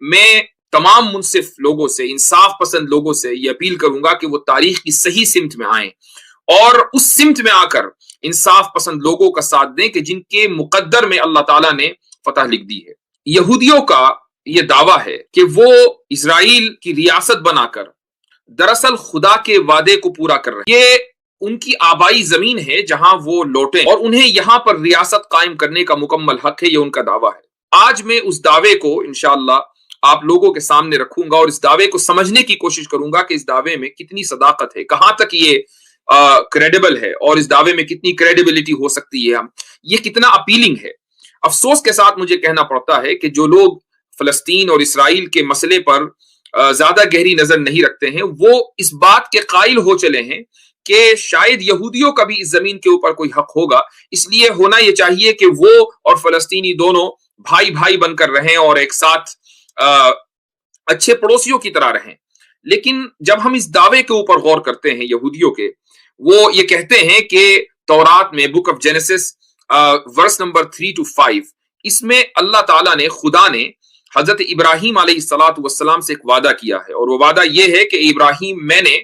میں تمام منصف لوگوں سے، انصاف پسند لوگوں سے یہ اپیل کروں گا کہ وہ تاریخ کی صحیح سمت میں آئیں اور اس سمت میں آ کر انصاف پسند لوگوں کا ساتھ دیں کہ جن کے مقدر میں اللہ تعالیٰ نے فتح لکھ دی ہے۔ یہودیوں کا یہ دعویٰ ہے کہ وہ اسرائیل کی ریاست بنا کر دراصل خدا کے وعدے کو پورا کر رہے ہیں۔ یہ ان کی آبائی زمین ہے جہاں وہ لوٹیں اور انہیں یہاں پر ریاست قائم کرنے کا مکمل حق ہے، یہ ان کا دعویٰ ہے۔ آج میں اس دعوے کو انشاءاللہ آپ لوگوں کے سامنے رکھوں گا اور اس دعوے کو سمجھنے کی کوشش کروں گا کہ اس دعوے میں کتنی صداقت ہے، کہاں تک یہ کریڈیبل ہے اور اس دعوے میں کتنی کریڈیبلٹی ہو سکتی ہے، یہ کتنا اپیلنگ ہے۔ افسوس کے ساتھ مجھے کہنا پڑتا ہے کہ جو لوگ فلسطین اور اسرائیل کے مسئلے پر زیادہ گہری نظر نہیں رکھتے ہیں، وہ اس بات کے قائل ہو چلے ہیں کہ شاید یہودیوں کا بھی اس زمین کے اوپر کوئی حق ہوگا، اس لیے ہونا یہ چاہیے کہ وہ اور فلسطینی دونوں بھائی بھائی بن کر رہیں اور ایک ساتھ اچھے پڑوسیوں کی طرح رہیں۔ لیکن جب ہم اس دعوے کے اوپر غور کرتے ہیں یہودیوں کے، وہ یہ کہتے ہیں کہ تورات میں book of Genesis verse number 3 to 5 اس میں اللہ تعالیٰ نے، خدا نے حضرت ابراہیم علیہ الصلاۃ والسلام سے ایک وعدہ کیا ہے، اور وہ وعدہ یہ ہے کہ ابراہیم، میں نے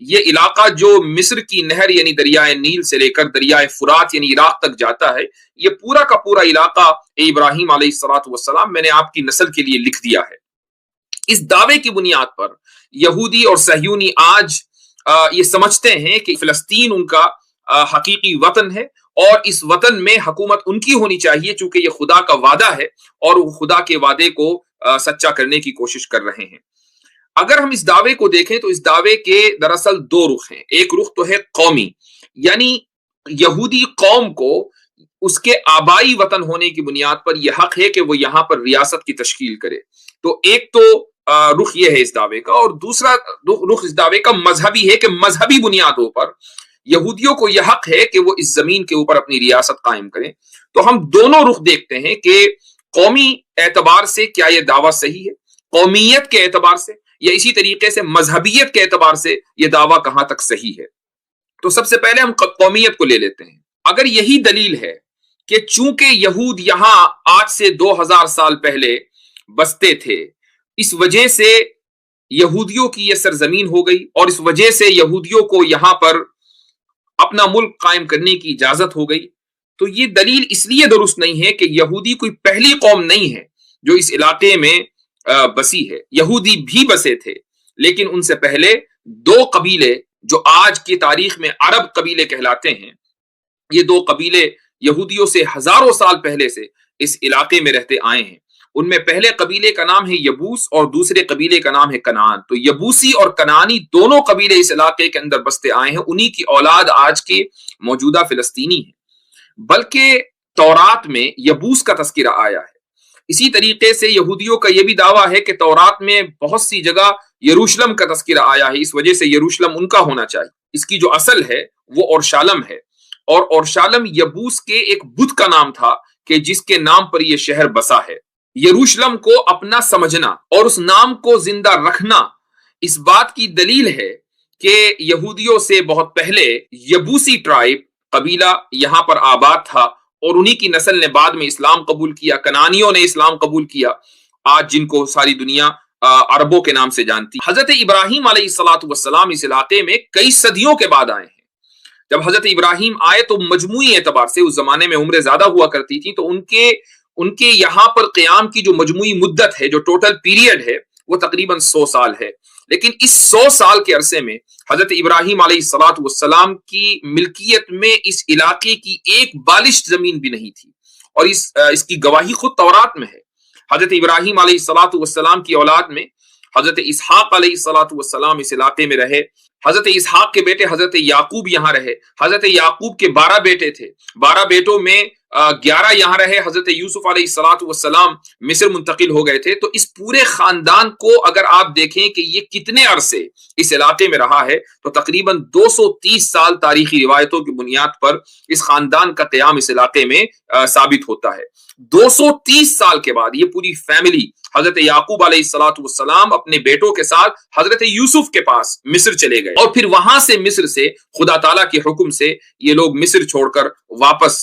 یہ علاقہ جو مصر کی نہر یعنی دریائے نیل سے لے کر دریائے فرات یعنی عراق تک جاتا ہے، یہ پورا کا پورا علاقہ ابراہیم علیہ الصلاۃ والسلام میں نے آپ کی نسل کے لیے لکھ دیا ہے۔ اس دعوے کی بنیاد پر یہودی اور صہیونی آج یہ سمجھتے ہیں کہ فلسطین ان کا حقیقی وطن ہے اور اس وطن میں حکومت ان کی ہونی چاہیے، چونکہ یہ خدا کا وعدہ ہے اور وہ خدا کے وعدے کو سچا کرنے کی کوشش کر رہے ہیں۔ اگر ہم اس دعوے کو دیکھیں تو اس دعوے کے دراصل دو رخ ہیں۔ ایک رخ تو ہے قومی، یعنی یہودی قوم کو اس کے آبائی وطن ہونے کی بنیاد پر یہ حق ہے کہ وہ یہاں پر ریاست کی تشکیل کرے۔ تو ایک تو رخ یہ ہے اس دعوے کا، اور دوسرا رخ اس دعوے کا مذہبی ہے کہ مذہبی بنیادوں پر یہودیوں کو یہ حق ہے کہ وہ اس زمین کے اوپر اپنی ریاست قائم کریں۔ تو ہم دونوں رخ دیکھتے ہیں کہ قومی اعتبار سے کیا یہ دعویٰ صحیح ہے، قومیت کے اعتبار سے، یا اسی طریقے سے مذہبیت کے اعتبار سے یہ دعویٰ کہاں تک صحیح ہے۔ تو سب سے پہلے ہم قومیت کو لے لیتے ہیں۔ اگر یہی دلیل ہے کہ چونکہ یہود یہاں آج سے 2000 سال پہلے بستے تھے، اس وجہ سے یہودیوں کی یہ سرزمین ہو گئی اور اس وجہ سے یہودیوں کو یہاں پر اپنا ملک قائم کرنے کی اجازت ہو گئی، تو یہ دلیل اس لیے درست نہیں ہے کہ یہودی کوئی پہلی قوم نہیں ہے جو اس علاقے میں بسی ہے۔ یہودی بھی بسے تھے، لیکن ان سے پہلے دو قبیلے جو آج کی تاریخ میں عرب قبیلے کہلاتے ہیں، یہ دو قبیلے یہودیوں سے ہزاروں سال پہلے سے اس علاقے میں رہتے آئے ہیں۔ ان میں پہلے قبیلے کا نام ہے یبوس اور دوسرے قبیلے کا نام ہے کنعان۔ تو یبوسی اور کنعانی دونوں قبیلے اس علاقے کے اندر بستے آئے ہیں، انہی کی اولاد آج کے موجودہ فلسطینی ہیں۔ بلکہ تورات میں یبوس کا تذکرہ آیا ہے۔ اسی طریقے سے یہودیوں کا یہ بھی دعویٰ ہے کہ تورات میں بہت سی جگہ یروشلم کا تذکرہ آیا ہے، اس وجہ سے یروشلم ان کا ہونا چاہیے۔ اس کی جو اصل ہے وہ اورشالم ہے، اور اورشالم یبوس کے ایک بت کا نام تھا کہ جس کے نام پر یہ شہر بسا ہے۔ یروشلم کو اپنا سمجھنا اور اس نام کو زندہ رکھنا اس بات کی دلیل ہے کہ یہودیوں سے بہت پہلے یبوسی ٹرائب قبیلہ یہاں پر آباد تھا، اور انہی کی نسل نے بعد میں اسلام قبول کیا، کنعانیوں نے اسلام قبول کیا، آج جن کو ساری دنیا عربوں کے نام سے جانتی۔ حضرت ابراہیم علیہ الصلاۃ والسلام اس علاقے میں کئی صدیوں کے بعد آئے ہیں۔ جب حضرت ابراہیم آئے تو مجموعی اعتبار سے اس زمانے میں عمریں زیادہ ہوا کرتی تھی، تو ان کے یہاں پر قیام کی جو مجموعی مدت ہے، جو ٹوٹل پیریڈ ہے، وہ تقریباً 100 سال ہے۔ لیکن اس 100 سال کے عرصے میں حضرت ابراہیم علیہ الصلاۃ والسلام کی ملکیت میں اس علاقے کی ایک بالش زمین بھی نہیں تھی، اور اس کی گواہی خود تورات میں ہے۔ حضرت ابراہیم علیہ الصلاۃ والسلام کی اولاد میں حضرت اسحاق علیہ الصلاۃ والسلام اس علاقے میں رہے۔ حضرت اسحاق کے بیٹے حضرت یعقوب یہاں رہے۔ حضرت یعقوب کے 12 بیٹے تھے، 12 بیٹوں میں 11 یہاں رہے۔ حضرت یوسف علیہ الصلاۃ والسلام مصر منتقل ہو گئے تھے۔ تو اس پورے خاندان کو اگر آپ دیکھیں کہ یہ کتنے عرصے اس علاقے میں رہا ہے، تو تقریباً 230 سال تاریخی روایتوں کی بنیاد پر اس خاندان کا قیام اس علاقے میں ثابت ہوتا ہے۔ 230 سال کے بعد یہ پوری فیملی حضرت یعقوب علیہ الصلاۃ والسلام اپنے بیٹوں کے ساتھ حضرت یوسف کے پاس مصر چلے گئے، اور پھر وہاں سے مصر سے خدا تعالیٰ کے حکم سے یہ لوگ مصر چھوڑ کر واپس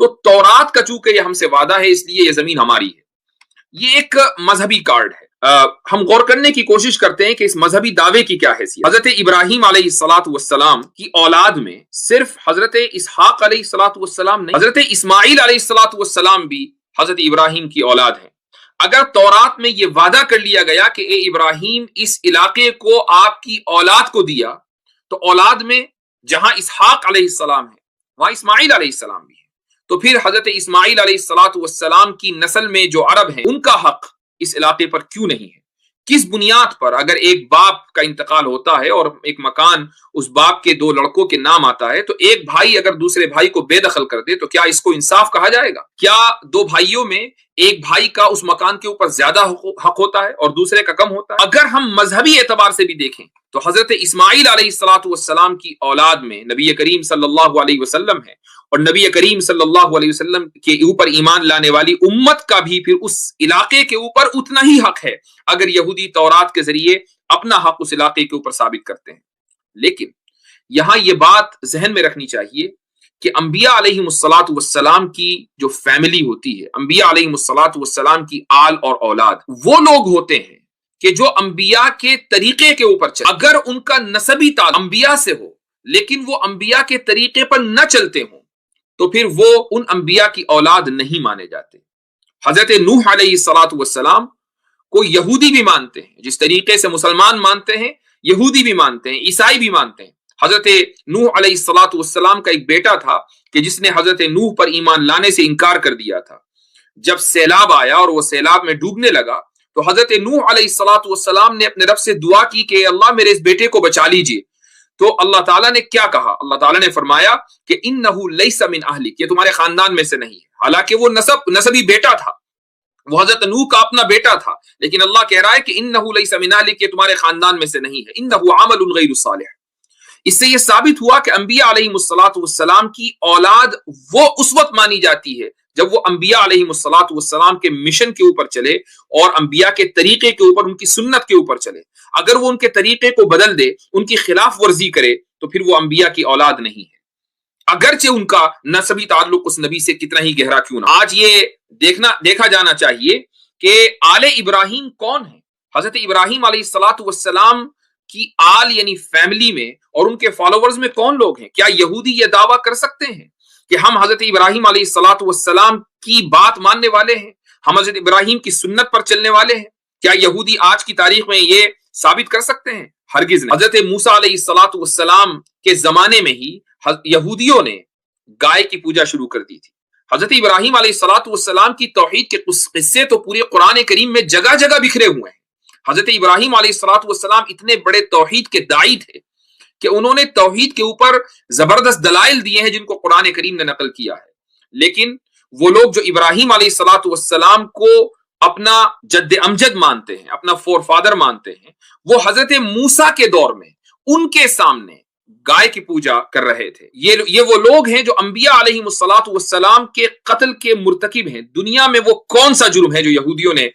تو تورات کا چونکہ یہ ہم سے وعدہ ہے اس لیے یہ زمین ہماری ہے. یہ ایک مذہبی کارڈ ہے. ہم غور کرنے کی کوشش کرتے ہیں کہ اس مذہبی دعوے کی کیا حیثیت. حضرت ابراہیم علیہ الصلاۃ والسلام کی اولاد میں صرف حضرت اسحاق علیہ الصلاۃ والسلام نہیں، حضرت اسماعیل علیہ الصلاۃ والسلام بھی حضرت ابراہیم کی اولاد ہیں. اگر تورات میں یہ وعدہ کر لیا گیا کہ اے ابراہیم اس علاقے کو آپ کی اولاد کو دیا، تو اولاد میں جہاں اسحاق علیہ السلام ہے وہاں اسماعیل علیہ السلام بھی ہے. تو پھر حضرت اسماعیل علیہ الصلاۃ والسلام کی نسل میں جو عرب ہیں ان کا حق اس علاقے پر کیوں نہیں ہے؟ کس بنیاد پر اگر ایک باپ کا انتقال ہوتا ہے اور ایک مکان اس باپ کے دو لڑکوں کے نام آتا ہے تو ایک بھائی اگر دوسرے بھائی کو بے دخل کر دے تو کیا اس کو انصاف کہا جائے گا؟ کیا دو بھائیوں میں ایک بھائی کا اس مکان کے اوپر زیادہ حق ہوتا ہے اور دوسرے کا کم ہوتا ہے؟ اگر ہم مذہبی اعتبار سے بھی دیکھیں تو حضرت اسماعیل علیہ الصلاۃ والسلام کی اولاد میں نبی کریم صلی اللہ علیہ وسلم ہے، اور نبی کریم صلی اللہ علیہ وسلم کے اوپر ایمان لانے والی امت کا بھی پھر اس علاقے کے اوپر اتنا ہی حق ہے اگر یہودی تورات کے ذریعے اپنا حق اس علاقے کے اوپر ثابت کرتے ہیں. لیکن یہاں یہ بات ذہن میں رکھنی چاہیے کہ انبیاء علیہم الصلاۃ والسلام کی جو فیملی ہوتی ہے، انبیاء علیہم الصلاۃ والسلام کی آل اور اولاد، وہ لوگ ہوتے ہیں کہ جو انبیاء کے طریقے کے اوپر چلے. اگر ان کا نسبی تعلق انبیاء سے ہو لیکن وہ انبیاء کے طریقے پر نہ چلتے ہوں تو پھر وہ ان انبیاء کی اولاد نہیں مانے جاتے. حضرت نوح علیہ الصلاۃ والسلام کو یہودی بھی مانتے ہیں، جس طریقے سے مسلمان مانتے ہیں یہودی بھی مانتے ہیں، عیسائی بھی مانتے ہیں. حضرت نوح علیہ الصلاۃ والسلام کا ایک بیٹا تھا کہ جس نے حضرت نوح پر ایمان لانے سے انکار کر دیا تھا. جب سیلاب آیا اور وہ سیلاب میں ڈوبنے لگا تو حضرت نوح علیہ الصلاۃ والسلام نے اپنے رب سے دعا کی کہ اللہ میرے اس بیٹے کو بچا لیجیے. تو اللہ تعالیٰ نے کیا کہا؟ اللہ تعالیٰ نے فرمایا کہ انہ لیس من اہلک، یہ تمہارے خاندان میں سے نہیں ہے. حالانکہ وہ نسبی بیٹا تھا، وہ حضرت نوح کا اپنا بیٹا تھا، لیکن اللہ کہہ رہا ہے کہ انہ لیس من اہلک، یہ تمہارے خاندان میں سے نہیں ہے. انہ عمل غیر صالح. اس سے یہ ثابت ہوا کہ انبیاء علیہم الصلاۃ والسلام کی اولاد وہ اس وقت مانی جاتی ہے جب وہ انبیاء علیہم الصلاۃ والسلام کے مشن کے اوپر چلے اور انبیاء کے طریقے کے اوپر، ان کی سنت کے اوپر چلے. اگر وہ ان کے طریقے کو بدل دے، ان کی خلاف ورزی کرے تو پھر وہ انبیاء کی اولاد نہیں ہے، اگرچہ ان کا نسبی تعلق اس نبی سے کتنا ہی گہرا کیوں نہ. آج یہ دیکھا جانا چاہیے کہ آل ابراہیم کون ہے. حضرت ابراہیم علیہ الصلاۃ والسلام کی آل یعنی فیملی میں اور ان کے فالوورز میں کون لوگ ہیں؟ کیا یہودی یہ دعویٰ کر سکتے ہیں کہ ہم حضرت ابراہیم علیہ الصلاۃ والسلام کی بات ماننے والے ہیں، ہم حضرت ابراہیم کی سنت پر چلنے والے ہیں؟ کیا یہودی آج کی تاریخ میں یہ ثابت کر سکتے ہیں؟ ہرگز نہیں. حضرت موسیٰ علیہ الصلاۃ والسلام کے زمانے میں ہی یہودیوں نے گائے کی پوجا شروع کر دی تھی. حضرت ابراہیم علیہ الصلاۃ والسلام کی توحید کے قصے تو پورے قرآن کریم میں جگہ جگہ بکھرے ہوئے ہیں. حضرت ابراہیم علیہ الصلاۃ والسلام اتنے بڑے توحید کے داعی تھے کہ انہوں نے توحید کے اوپر زبردست دلائل دیے ہیں جن کو قرآن کریم نے نقل کیا ہے. لیکن وہ لوگ جو ابراہیم علیہ الصلاۃ والسلام کو اپنا جد امجد مانتے ہیں، اپنا فور فادر مانتے ہیں، وہ حضرت موسیٰ کے دور میں ان کے سامنے گائے کی پوجا کر رہے تھے. یہ وہ لوگ ہیں جو انبیاء علیہ الصلاۃ والسلام کے قتل کے مرتکب ہیں. دنیا میں وہ کون سا جرم ہے جو یہودیوں نے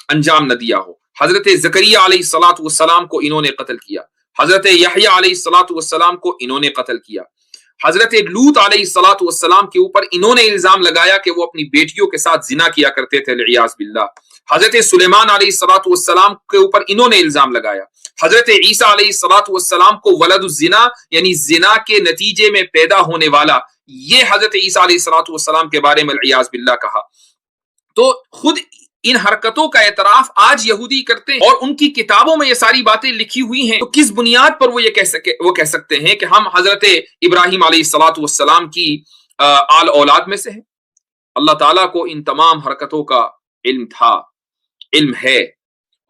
انجام نہ دیا ہو؟ حضرت زکریہ علیہ الصلاۃ والسلام کو انہوں نے قتل کیا، حضرت یحییٰ علیہ الصلاۃ والسلام کو انہوں نے قتل کیا، حضرت لوط علیہ الصلاۃ والسلام کے اوپر انہوں نے الزام لگایا کہ وہ اپنی بیٹیوں کے ساتھ زنا کیا کرتے تھے والعیاذ باللہ، حضرت سلیمان علیہ الصلاۃ والسلام کے اوپر انہوں نے الزام لگایا، حضرت عیسیٰ علیہ الصلاۃ والسلام کو ولد الزنا یعنی زنا کے نتیجے میں پیدا ہونے والا، یہ حضرت عیسیٰ علیہ الصلاۃ والسلام کے بارے میں والعیاذ باللہ کہا. تو خود ان حرکتوں کا اعتراف آج یہودی کرتے ہیں اور ان کی کتابوں میں یہ ساری باتیں لکھی ہوئی ہیں. تو کس بنیاد پر وہ کہہ سکتے ہیں کہ ہم حضرت ابراہیم علیہ الصلاۃ والسلام کی آل اولاد میں سے ہیں؟ اللہ تعالیٰ کو ان تمام حرکتوں کا علم تھا، علم ہے،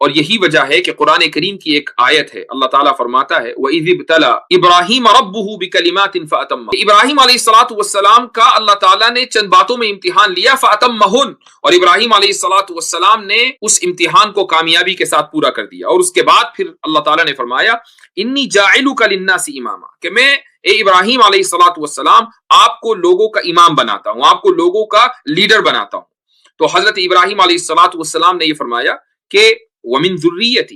اور یہی وجہ ہے کہ قرآن کریم کی ایک آیت ہے، اللہ تعالیٰ فرماتا ہے وَإِذِ ابْتَلَى إِبْرَاهِيمَ رَبُّهُ بِكَلِمَاتٍ فَأَتَمَّهُنَّ. ابراہیم علیہ الصلاۃ والسلام کا اللہ تعالیٰ نے چند باتوں میں امتحان لیا، فَأَتَمَّهُنَّ، اور ابراہیم علیہ الصلاۃ والسلام نے اس امتحان کو کامیابی کے ساتھ پورا کر دیا. اور اس کے بعد پھر اللہ تعالیٰ نے فرمایا انی جاعلک للناس اماما، کہ میں اے ابراہیم علیہ الصلاۃ والسلام آپ کو لوگوں کا امام بناتا ہوں، آپ کو لوگوں کا لیڈر بناتا ہوں. تو حضرت ابراہیم علیہ الصلاۃ والسلام نے یہ فرمایا کہ وَمِن ذُرِّيَّتِي،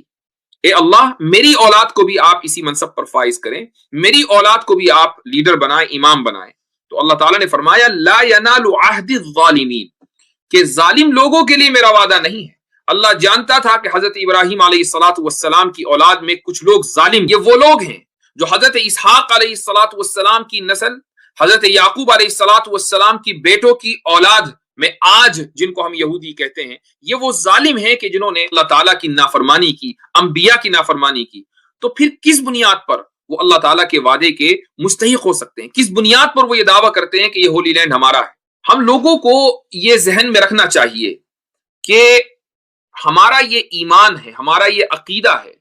اے اللہ میری اولاد کو بھی آپ اسی منصب پر فائز کریں، میری اولاد کو بھی آپ لیڈر بنائیں، امام بنائیں. تو اللہ تعالیٰ نے فرمایا لا ینال عہد الظالمین، کہ ظالم لوگوں کے لیے میرا وعدہ نہیں ہے۔ اللہ جانتا تھا کہ حضرت ابراہیم علیہ الصلاۃ والسلام کی اولاد میں کچھ لوگ ظالم، یہ وہ لوگ ہیں جو حضرت اسحاق علیہ الصلاۃ والسلام کی نسل، حضرت یعقوب علیہ الصلاۃ والسلام کی بیٹوں کی اولاد میں آج جن کو ہم یہودی کہتے ہیں، یہ وہ ظالم ہیں کہ جنہوں نے اللہ تعالیٰ کی نافرمانی کی، انبیاء کی نافرمانی کی۔ تو پھر کس بنیاد پر وہ اللہ تعالیٰ کے وعدے کے مستحق ہو سکتے ہیں؟ کس بنیاد پر وہ یہ دعویٰ کرتے ہیں کہ یہ ہولی لینڈ ہمارا ہے؟ ہم لوگوں کو یہ ذہن میں رکھنا چاہیے کہ ہمارا یہ ایمان ہے، ہمارا یہ عقیدہ ہے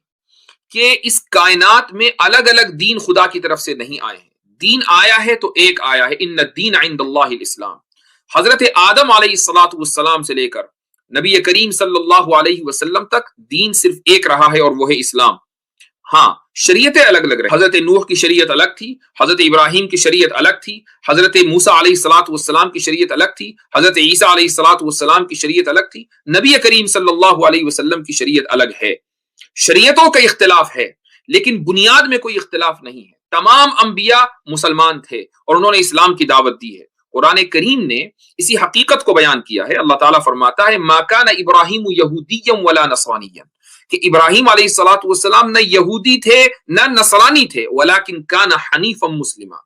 کہ اس کائنات میں الگ الگ دین خدا کی طرف سے نہیں آئے ہیں۔ دین آیا ہے تو ایک آیا ہے، ان الدین عند اللہ الاسلام۔ حضرت آدم علیہ الصلاۃ والسلام سے لے کر نبی کریم صلی اللہ علیہ وسلم تک دین صرف ایک رہا ہے، اور وہ ہے اسلام۔ ہاں، شریعتیں الگ الگ رہی، حضرت نوح کی شریعت الگ تھی، حضرت ابراہیم کی شریعت الگ تھی، حضرت موسیٰ علیہ الصلاۃ والسلام کی شریعت الگ تھی، حضرت عیسیٰ علیہ الصلاۃ والسلام کی شریعت الگ تھی، نبی کریم صلی اللہ علیہ وسلم کی شریعت الگ ہے۔ شریعتوں کا اختلاف ہے لیکن بنیاد میں کوئی اختلاف نہیں ہے۔ تمام انبیاء مسلمان تھے اور انہوں نے اسلام کی دعوت دی ہے۔ قرآن کریم نے اسی حقیقت کو بیان کیا ہے۔ اللہ تعالیٰ فرماتا ہے ما کان ابراہیم یہودیا ولا نصرانیا، کہ ابراہیم علیہ الصلاۃ والسلام نہ یہودی تھے نہ نصرانی تھے، ولیکن کان حنیفا مسلما۔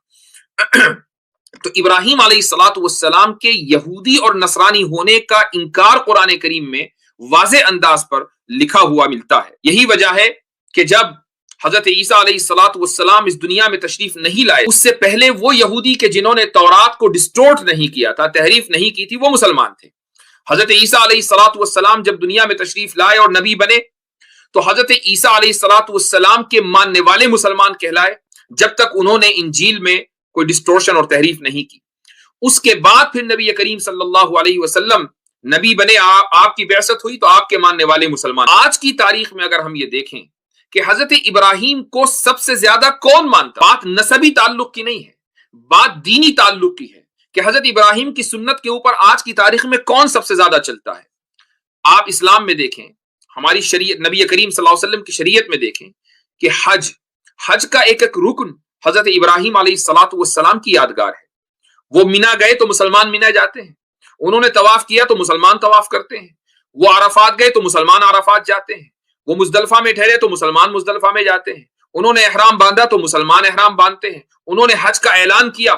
تو ابراہیم علیہ الصلاۃ والسلام کے یہودی اور نصرانی ہونے کا انکار قرآن کریم میں واضح انداز پر لکھا ہوا ملتا ہے۔ یہی وجہ ہے کہ جب حضرت عیسیٰ علیہ الصلاۃ والسلام اس دنیا میں تشریف نہیں لائے، اس سے پہلے وہ یہودی کہ جنہوں نے تورات کو ڈسٹورٹ نہیں کیا تھا، تحریف نہیں کی تھی، وہ مسلمان تھے۔ حضرت عیسیٰ علیہ الصلاۃ والسلام جب دنیا میں تشریف لائے اور نبی بنے تو حضرت عیسیٰ علیہ الصلاۃ والسلام کے ماننے والے مسلمان کہلائے، جب تک انہوں نے انجیل میں کوئی ڈسٹورشن اور تحریف نہیں کی۔ اس کے بعد پھر نبی کریم صلی اللہ علیہ وسلم نبی بنے، آپ کی بعثت ہوئی تو آپ کے ماننے والے مسلمان۔ آج کی تاریخ میں اگر ہم یہ دیکھیں کہ حضرت ابراہیم کو سب سے زیادہ کون مانتا، بات نسبی تعلق کی نہیں ہے، بات دینی تعلق کی ہے کہ حضرت ابراہیم کی سنت کے اوپر آج کی تاریخ میں کون سب سے زیادہ چلتا ہے۔ آپ اسلام میں دیکھیں، ہماری شریعت، نبی کریم صلی اللہ علیہ وسلم کی شریعت میں دیکھیں کہ حج کا ایک ایک رکن حضرت ابراہیم علیہ الصلاۃ والسلام کی یادگار ہے۔ وہ مینا گئے تو مسلمان مینا جاتے ہیں، انہوں نے طواف کیا تو مسلمان طواف کرتے ہیں، وہ عرفات گئے تو مسلمان عرفات جاتے ہیں، وہ مزدلفہ میں ٹھہرے تو مسلمان مزدلفہ میں جاتے ہیں، انہوں نے احرام باندھا تو مسلمان احرام باندھتے ہیں، انہوں نے حج کا اعلان کیا۔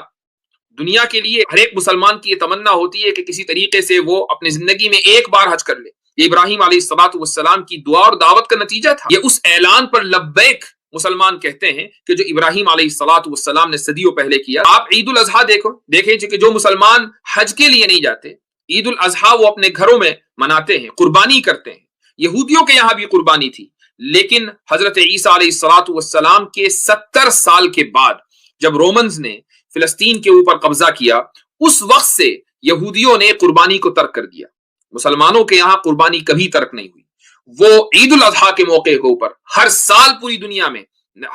دنیا کے لیے ہر ایک مسلمان کی یہ تمنا ہوتی ہے کہ کسی طریقے سے وہ اپنی زندگی میں ایک بار حج کر لے۔ یہ ابراہیم علیہ الصلاۃ والسلام کی دعا اور دعوت کا نتیجہ تھا۔ یہ اس اعلان پر لبیک مسلمان کہتے ہیں کہ جو ابراہیم علیہ الصلاۃ والسلام نے صدیوں پہلے کیا۔ آپ عید الاضحیٰ دیکھیں کہ جو مسلمان حج کے لیے نہیں جاتے، عید الاضحیٰ وہ اپنے گھروں میں مناتے ہیں، قربانی کرتے ہیں۔ یہودیوں کے یہاں بھی قربانی تھی، لیکن حضرت عیسیٰ علیہ الصلاۃ والسلام کے 70 سال کے بعد جب رومنز نے فلسطین کے اوپر قبضہ کیا، اس وقت سے یہودیوں نے قربانی کو ترک کر دیا۔ مسلمانوں کے یہاں قربانی کبھی ترک نہیں ہوئی۔ وہ عید الاضحیٰ کے موقع کے اوپر ہر سال پوری دنیا میں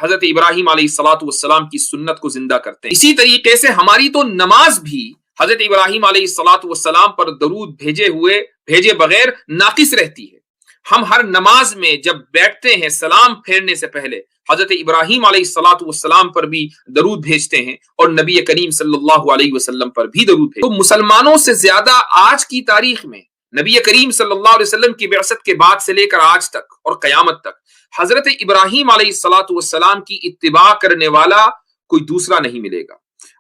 حضرت ابراہیم علیہ الصلاۃ والسلام کی سنت کو زندہ کرتے ہیں۔ اسی طریقے سے ہماری تو نماز بھی حضرت ابراہیم علیہ الصلاۃ والسلام پر درود بھیجے بغیر ناقص رہتی ہے۔ ہم ہر نماز میں جب بیٹھتے ہیں سلام پھیرنے سے پہلے حضرت ابراہیم علیہ الصلاۃ والسلام پر بھی درود بھیجتے ہیں اور نبی کریم صلی اللہ علیہ وسلم پر بھی درود بھیجتے ہیں۔ تو مسلمانوں سے زیادہ آج کی تاریخ میں نبی کریم صلی اللہ علیہ وسلم کی بعثت کے بعد سے لے کر آج تک اور قیامت تک حضرت ابراہیم علیہ الصلاۃ والسلام کی اتباع کرنے والا کوئی دوسرا نہیں ملے گا۔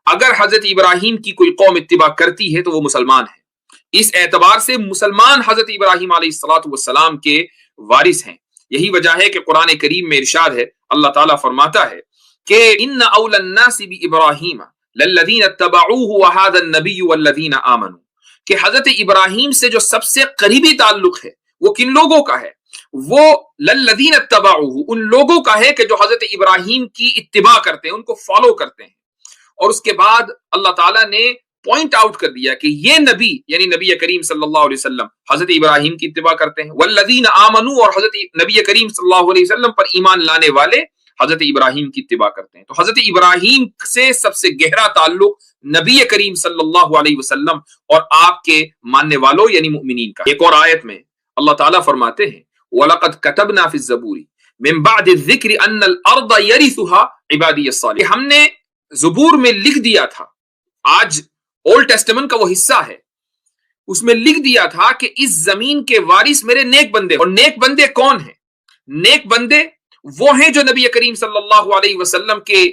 اگر حضرت ابراہیم کی کوئی قوم اتباع کرتی ہے تو وہ مسلمان ہے۔ اس اعتبار سے مسلمان حضرت ابراہیم علیہ الصلاۃ والسلام کے وارث ہیں۔ یہی وجہ ہے کہ قرآن کریم میں ارشاد ہے، اللہ تعالیٰ فرماتا ہے کہ ان اول الناس بابراہیم للذین اتبعوہ وہذا النبی والذین آمنوا، کہ حضرت ابراہیم سے جو سب سے قریبی تعلق ہے وہ کن لوگوں کا ہے؟ وہ للذین اتبعوہ، ان لوگوں کا ہے کہ جو حضرت ابراہیم کی اتباع کرتے ہیں، ان کو فالو کرتے ہیں۔ اور اس کے بعد اللہ تعالیٰ نے پوائنٹ آؤٹ کر دیا کہ یہ نبی یعنی نبی کریم صلی اللہ علیہ وسلم حضرت ابراہیم کی اتباع کرتے ہیں، والذین آمنوا، اور حضرت نبی کریم صلی اللہ علیہ وسلم پر ایمان لانے والے حضرت ابراہیم کی اتباع کرتے ہیں۔ تو حضرت ابراہیم سے سب سے گہرا تعلق نبی کریم صلی اللہ علیہ وسلم اور آپ کے ماننے والوں یعنی مؤمنین کا۔ ایک اور آیت میں اللہ تعالیٰ فرماتے ہیں وَلَقَدْ كَتَبْنَا فِي الزَّبُورِ مِن بَعْدِ الذِّكْرِ أَنَّ الْأَرْضَ يَرِثُهَا عِبَادِيَ الصَّالِحُونَ، ہم نے زبور میں لکھ دیا تھا آج اولڈ ٹیسٹمنٹ کا وہ حصہ ہے، اس میں لکھ دیا تھا کہ اس زمین کے وارث میرے نیک بندے، اور نیک بندے کون ہیں؟ نیک بندے وہ ہیں جو نبی کریم صلی اللہ علیہ وسلم کے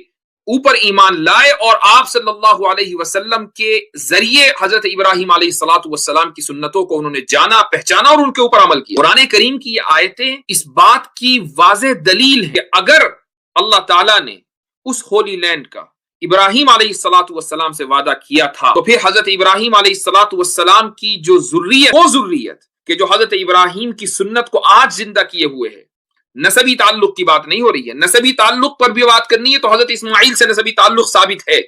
اوپر ایمان لائے اور آپ صلی اللہ علیہ وسلم کے ذریعے حضرت ابراہیم علیہ الصلوۃ والسلام کی سنتوں کو انہوں نے جانا، پہچانا اور ان کے اوپر عمل کیا۔ قرآن کریم کی یہ آیتیں اس بات کی واضح دلیل ہے کہ اگر اللہ تعالیٰ نے اس ہولی لینڈ کا ابراہیم علیہ الصلوۃ والسلام سے وعدہ کیا تھا، تو پھر حضرت ابراہیم علیہ الصلوۃ والسلام کی جو ذریت، وہ ذریت کہ جو حضرت ابراہیم کی سنت کو آج زندہ کیے ہوئے ہے، نسبی تعلق کی بات نہیں ہو رہی ہے، نسبی تعلق پر بھی بات کرنی ہے تو حضرت اسماعیل سے نسبی تعلق ثابت ہے،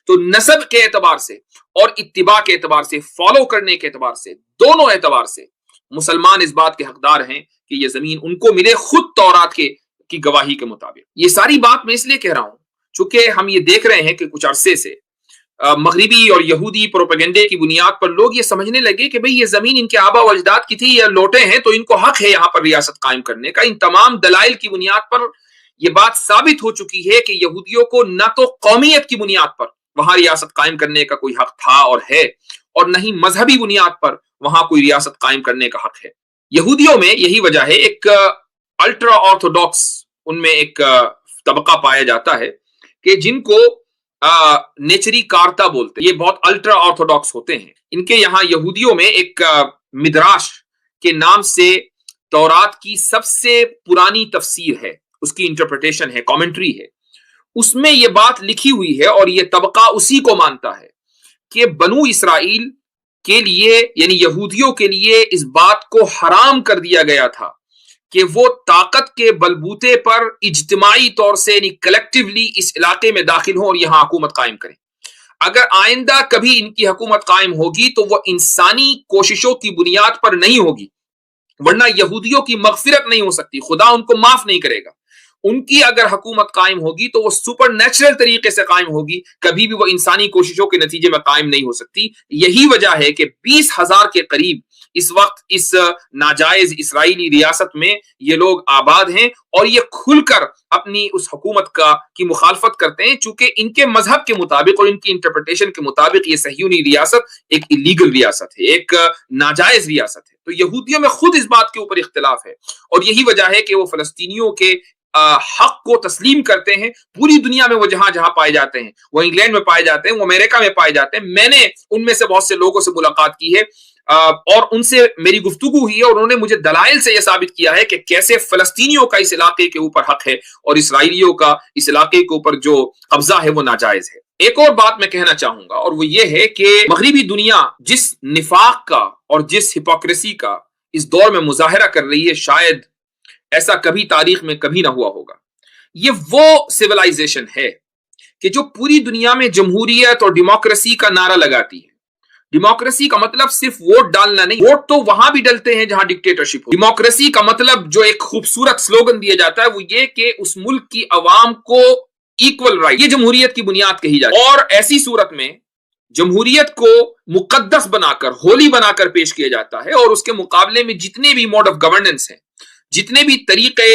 تو نسب کے اعتبار سے اور اتباع کے اعتبار سے، فالو کرنے کے اعتبار سے، دونوں اعتبار سے مسلمان اس بات کے حقدار ہیں کہ یہ زمین ان کو ملے، خود تورات کی گواہی کے مطابق۔ یہ ساری بات میں اس لیے کہہ رہا ہوں چونکہ ہم یہ دیکھ رہے ہیں کہ کچھ عرصے سے مغربی اور یہودی پروپیگنڈے کی بنیاد پر لوگ یہ سمجھنے لگے کہ بھئی یہ زمین ان کے آبا و اجداد کی تھی، یہ لوٹے ہیں تو ان کو حق ہے یہاں پر ریاست قائم کرنے کا۔ ان تمام دلائل کی بنیاد پر یہ بات ثابت ہو چکی ہے کہ یہودیوں کو نہ تو قومیت کی بنیاد پر وہاں ریاست قائم کرنے کا کوئی حق تھا اور ہے، اور نہ ہی مذہبی بنیاد پر وہاں کوئی ریاست قائم کرنے کا حق ہے۔ یہودیوں میں یہی وجہ ہے، ایک الٹرا آرتھوڈاکس ان میں ایک طبقہ پایا جاتا ہے کہ جن کو نیچری کارتا بولتے ہیں، یہ بہت الٹرا آرتھوڈاکس ہوتے ہیں۔ ان کے یہاں یہودیوں میں ایک مدراش کے نام سے تورات کی سب سے پرانی تفسیر ہے، اس کی انٹرپریٹیشن ہے، کامنٹری ہے، اس میں یہ بات لکھی ہوئی ہے اور یہ طبقہ اسی کو مانتا ہے کہ بنو اسرائیل کے لیے یعنی یہودیوں کے لیے اس بات کو حرام کر دیا گیا تھا کہ وہ طاقت کے بلبوتے پر اجتماعی طور سے یعنی کلیکٹیولی اس علاقے میں داخل ہوں اور یہاں حکومت قائم کریں۔ اگر آئندہ کبھی ان کی حکومت قائم ہوگی تو وہ انسانی کوششوں کی بنیاد پر نہیں ہوگی، ورنہ یہودیوں کی مغفرت نہیں ہو سکتی، خدا ان کو معاف نہیں کرے گا۔ ان کی اگر حکومت قائم ہوگی تو وہ سپر نیچرل طریقے سے قائم ہوگی، کبھی بھی وہ انسانی کوششوں کے نتیجے میں قائم نہیں ہو سکتی۔ یہی وجہ ہے کہ 20,000 کے قریب اس وقت اس ناجائز اسرائیلی ریاست میں یہ لوگ آباد ہیں اور یہ کھل کر اپنی اس حکومت کی مخالفت کرتے ہیں، چونکہ ان کے مذہب کے مطابق اور ان کی انٹرپریٹیشن کے مطابق یہ صہیونی ریاست ایک الیگل ریاست ہے، ایک ناجائز ریاست ہے۔ تو یہودیوں میں خود اس بات کے اوپر اختلاف ہے اور یہی وجہ ہے کہ وہ فلسطینیوں کے حق کو تسلیم کرتے ہیں۔ پوری دنیا میں وہ جہاں جہاں پائے جاتے ہیں، وہ انگلینڈ میں پائے جاتے ہیں، وہ امریکہ میں پائے جاتے ہیں۔ میں نے ان میں سے بہت سے لوگوں سے ملاقات کی ہے اور ان سے میری گفتگو ہوئی ہے اور انہوں نے مجھے دلائل سے یہ ثابت کیا ہے کہ کیسے فلسطینیوں کا اس علاقے کے اوپر حق ہے اور اسرائیلیوں کا اس علاقے کے اوپر جو قبضہ ہے وہ ناجائز ہے۔ ایک اور بات میں کہنا چاہوں گا اور وہ یہ ہے کہ مغربی دنیا جس نفاق کا اور جس ہپوکریسی کا اس دور میں مظاہرہ کر رہی ہے، شاید ایسا کبھی تاریخ میں کبھی نہ ہوا ہوگا۔ یہ وہ سیولائزیشن ہے کہ جو پوری دنیا میں جمہوریت اور ڈیموکریسی کا نعرہ لگاتی ہے۔ ڈیموکریسی کا مطلب صرف ووٹ ڈالنا نہیں، ووٹ تو وہاں بھی ڈلتے ہیں جہاں ڈکٹیٹرشپ ہو۔ ڈیموکریسی کا مطلب جو ایک خوبصورت سلوگن دیا جاتا ہے وہ یہ کہ اس ملک کی عوام کو ایکول رائٹ، یہ جمہوریت کی بنیاد کہی جاتی ہے۔ اور ایسی صورت میں جمہوریت کو مقدس بنا کر، ہولی بنا کر پیش کیا جاتا ہے اور اس کے مقابلے میں جتنے بھی موڈ آف گورننس ہیں، جتنے بھی طریقے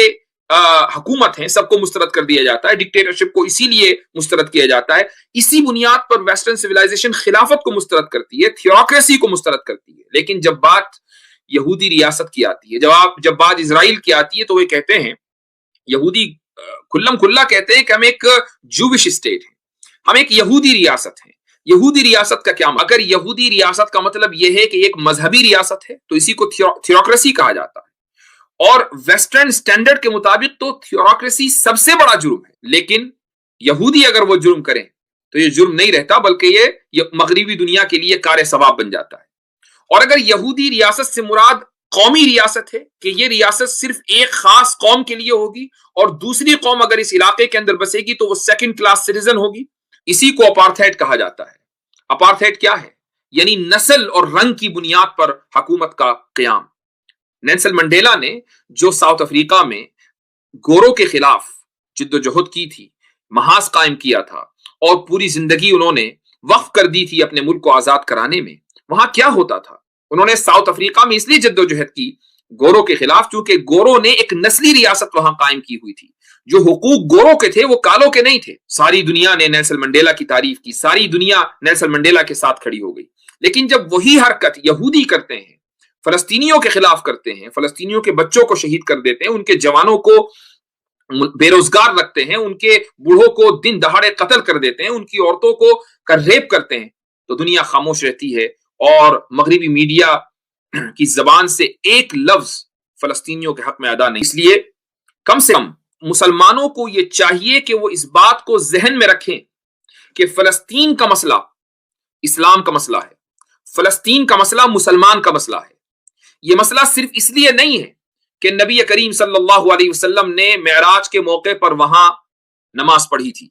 حکومت ہیں، سب کو مسترد کر دیا جاتا ہے۔ ڈکٹیٹرشپ کو اسی لیے مسترد کیا جاتا ہے۔ اسی بنیاد پر ویسٹرن سیولائزیشن خلافت کو مسترد کرتی ہے، تھیوکریسی کو مسترد کرتی ہے۔ لیکن جب بات یہودی ریاست کی آتی ہے، جب بات اسرائیل کی آتی ہے تو وہ کہتے ہیں، یہودی کھلم کھلا کہتے ہیں کہ ہم ایک جوش اسٹیٹ ہیں، ہم ایک یہودی ریاست ہیں۔ یہودی ریاست کا کیا؟ اگر یہودی ریاست کا مطلب یہ ہے کہ ایک مذہبی ریاست ہے تو اسی کو تھیوکریسی کہا جاتا ہے، اور ویسٹرن سٹینڈرڈ کے مطابق تو تھیوکریسی سب سے بڑا جرم ہے۔ لیکن یہودی اگر وہ جرم کریں تو یہ جرم نہیں رہتا، بلکہ یہ مغربی دنیا کے لیے کار ثواب بن جاتا ہے۔ اور اگر یہودی ریاست سے مراد قومی ریاست ہے کہ یہ ریاست صرف ایک خاص قوم کے لیے ہوگی اور دوسری قوم اگر اس علاقے کے اندر بسے گی تو وہ سیکنڈ کلاس سٹیزن ہوگی، اسی کو اپارتھائڈ کہا جاتا ہے۔ اپارتھائڈ کیا ہے؟ یعنی نسل اور رنگ کی بنیاد پر حکومت کا قیام۔ نیلسن منڈیلا نے جو ساؤتھ افریقہ میں گوروں کے خلاف جد و جہد کی تھی، محاذ قائم کیا تھا اور پوری زندگی انہوں نے وقف کر دی تھی اپنے ملک کو آزاد کرانے میں، وہاں کیا ہوتا تھا؟ انہوں نے ساؤتھ افریقہ میں اس لیے جد و جہد کی گوروں کے خلاف چونکہ گوروں نے ایک نسلی ریاست وہاں قائم کی ہوئی تھی جو حقوق گوروں کے تھے وہ کالوں کے نہیں تھے. ساری دنیا نے نیلسن منڈیلا کی تعریف کی, ساری دنیا نیلسن منڈیلا کے ساتھ کھڑی ہو گئی. لیکن جب وہی حرکت یہودی کرتے ہیں, فلسطینیوں کے خلاف کرتے ہیں, فلسطینیوں کے بچوں کو شہید کر دیتے ہیں, ان کے جوانوں کو بے روزگار رکھتے ہیں, ان کے بوڑھوں کو دن دہاڑے قتل کر دیتے ہیں, ان کی عورتوں کو ریپ کرتے ہیں, تو دنیا خاموش رہتی ہے اور مغربی میڈیا کی زبان سے ایک لفظ فلسطینیوں کے حق میں ادا نہیں. اس لیے کم سے کم مسلمانوں کو یہ چاہیے کہ وہ اس بات کو ذہن میں رکھیں کہ فلسطین کا مسئلہ اسلام کا مسئلہ ہے, فلسطین کا مسئلہ مسلمان کا مسئلہ ہے. یہ مسئلہ صرف اس لیے نہیں ہے کہ نبی کریم صلی اللہ علیہ وسلم نے معراج کے موقع پر وہاں نماز پڑھی تھی,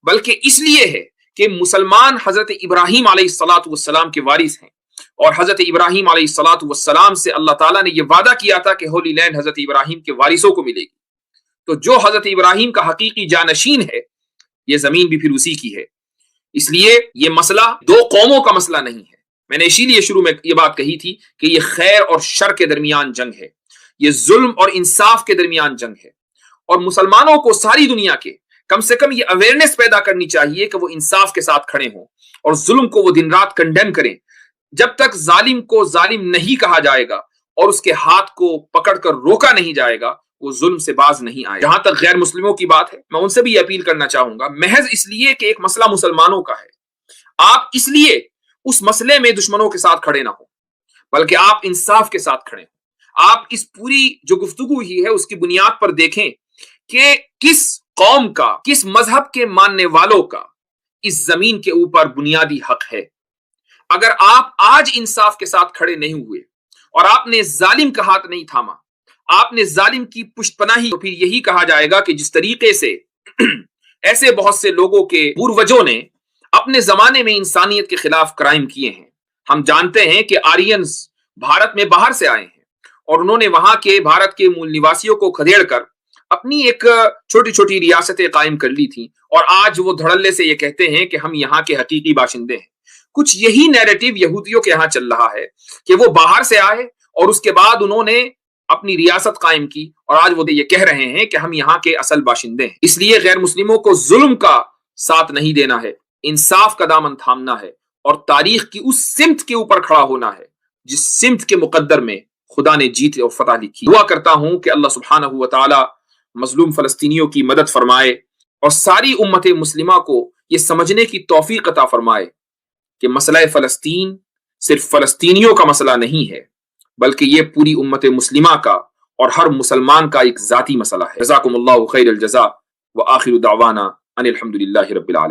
بلکہ اس لیے ہے کہ مسلمان حضرت ابراہیم علیہ الصلاۃ والسلام کے وارث ہیں, اور حضرت ابراہیم علیہ الصلاۃ والسلام سے اللہ تعالیٰ نے یہ وعدہ کیا تھا کہ ہولی لینڈ حضرت ابراہیم کے وارثوں کو ملے گی. تو جو حضرت ابراہیم کا حقیقی جانشین ہے, یہ زمین بھی پھر اسی کی ہے. اس لیے یہ مسئلہ دو قوموں کا مسئلہ نہیں ہے. میں نے اسی لیے شروع میں یہ بات کہی تھی کہ یہ خیر اور شر کے درمیان جنگ ہے, یہ ظلم اور انصاف کے درمیان جنگ ہے. اور مسلمانوں کو ساری دنیا کے کم سے کم یہ اویئرنیس پیدا کرنی چاہیے کہ وہ انصاف کے ساتھ کھڑے ہوں اور ظلم کو وہ دن رات کنڈیم کریں. جب تک ظالم کو ظالم نہیں کہا جائے گا اور اس کے ہاتھ کو پکڑ کر روکا نہیں جائے گا, وہ ظلم سے باز نہیں آئے. جہاں تک غیر مسلموں کی بات ہے, میں ان سے بھی یہ اپیل کرنا چاہوں گا, محض اس لیے کہ ایک مسئلہ مسلمانوں کا ہے, آپ اس لیے اس مسئلے میں دشمنوں کے ساتھ کھڑے نہ ہوں, بلکہ آپ انصاف کے ساتھ کھڑے ہوں. آپ اس پوری جو گفتگو ہی ہے اس کی بنیاد پر دیکھیں کہ کس قوم کا, کس مذہب کے ماننے والوں کا اس زمین کے اوپر بنیادی حق ہے. اگر آپ آج انصاف کے ساتھ کھڑے نہیں ہوئے اور آپ نے ظالم کا ہاتھ نہیں تھاما, آپ نے ظالم کی پشت پناہی, تو پھر یہی کہا جائے گا کہ جس طریقے سے ایسے بہت سے لوگوں کے پوروجوں نے اپنے زمانے میں انسانیت کے خلاف کرائم کیے ہیں. ہم جانتے ہیں کہ آرینز بھارت میں باہر سے آئے ہیں اور انہوں نے وہاں کے بھارت کے مول نواسیوں کو کھدیڑ کر اپنی ایک چھوٹی چھوٹی ریاستیں قائم کر لی تھیں, اور آج وہ دھڑلے سے یہ کہتے ہیں کہ ہم یہاں کے حقیقی باشندے ہیں. کچھ یہی نیریٹو یہودیوں کے یہاں چل رہا ہے کہ وہ باہر سے آئے اور اس کے بعد انہوں نے اپنی ریاست قائم کی, اور آج وہ یہ کہہ رہے ہیں کہ ہم یہاں کے اصل باشندے ہیں. اس لیے غیر مسلموں کو ظلم کا ساتھ نہیں دینا ہے, انصاف کا دامن تھامنا ہے, اور تاریخ کی اس سمت کے اوپر کھڑا ہونا ہے جس سمت کے مقدر میں خدا نے جیت اور فتح لکھی. دعا کرتا ہوں کہ اللہ سبحانہ و تعالی مظلوم فلسطینیوں کی مدد فرمائے اور ساری امت مسلمہ کو یہ سمجھنے کی توفیق عطا فرمائے کہ مسئلہ فلسطین صرف فلسطینیوں کا مسئلہ نہیں ہے, بلکہ یہ پوری امت مسلمہ کا اور ہر مسلمان کا ایک ذاتی مسئلہ ہے. جزاکم اللہ خیر الجزاء وآخر دعوانا ان الحمد للہ رب العالمین.